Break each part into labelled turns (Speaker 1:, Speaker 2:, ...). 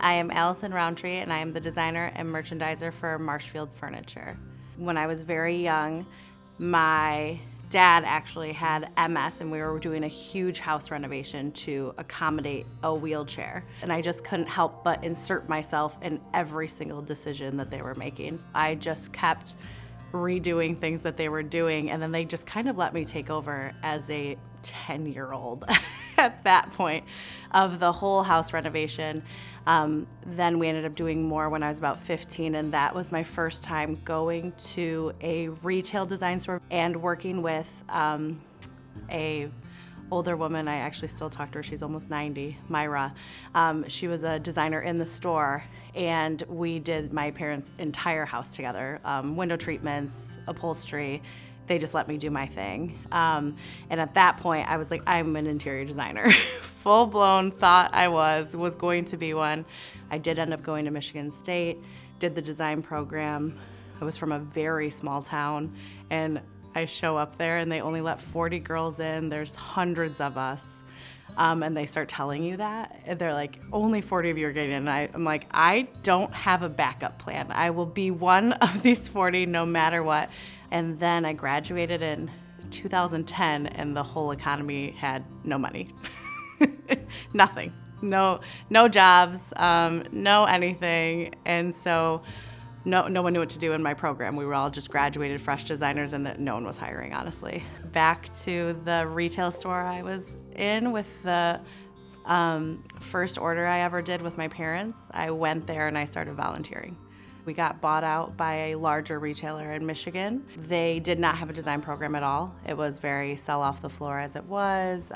Speaker 1: I am Allison Roundtree, and I am the designer and merchandiser for Marshfield Furniture. When I was very young, my dad actually had MS, and we were doing a huge house renovation to accommodate a wheelchair. And I just couldn't help but insert myself in every single decision that they were making. I just kept redoing things that they were doing, and then they just kind of let me take over as a 10-year-old at that point of the whole house renovation. Then we ended up doing more when I was about 15, and that was my first time going to a retail design store and working with a older woman. I actually still talk to her. She's almost 90, Myra. She was a designer in the store, and we did my parents' entire house together. Window treatments, upholstery. They just let me do my thing. And at that point, I was like, I'm an interior designer. Full blown thought I was going to be one. I did end up going to Michigan State, did the design program. I was from a very small town, and I show up there and they only let 40 girls in. There's hundreds of us. And they start telling you that. And they're like, only 40 of you are getting in. And I'm like, I don't have a backup plan. I will be one of these 40 no matter what. And then I graduated in 2010, and the whole economy had no money. Nothing. No jobs, no anything. And so no one knew what to do in my program. We were all just graduated fresh designers, and that no one was hiring, honestly. Back to the retail store I was in with the first order I ever did with my parents. I went there and I started volunteering. We got bought out by a larger retailer in Michigan. They did not have a design program at all. It was very sell off the floor as it was.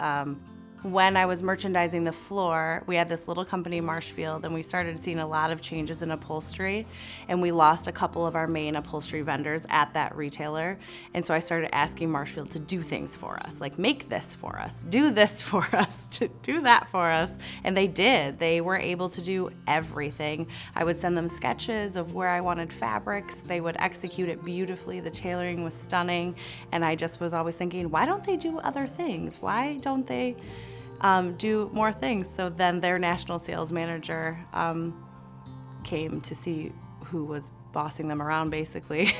Speaker 1: When I was merchandising the floor, we had this little company, Marshfield, and we started seeing a lot of changes in upholstery, and we lost a couple of our main upholstery vendors at that retailer. And so I started asking Marshfield to do things for us, like make this for us, do this for us, to do that for us. And they did. They were able to do everything. I would send them sketches of where I wanted fabrics. They would execute it beautifully. The tailoring was stunning. And I just was always thinking, why don't they do other things? Why don't they do more things? So then their national sales manager came to see who was bossing them around, basically.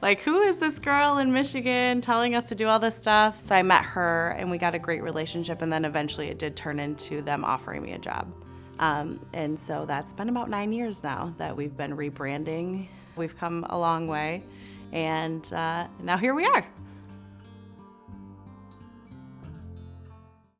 Speaker 1: Like, who is this girl in Michigan telling us to do all this stuff? So I met her, and we got a great relationship, and then eventually it did turn into them offering me a job. And so that's been about 9 years now that we've been rebranding. We've come a long way, and now here we are.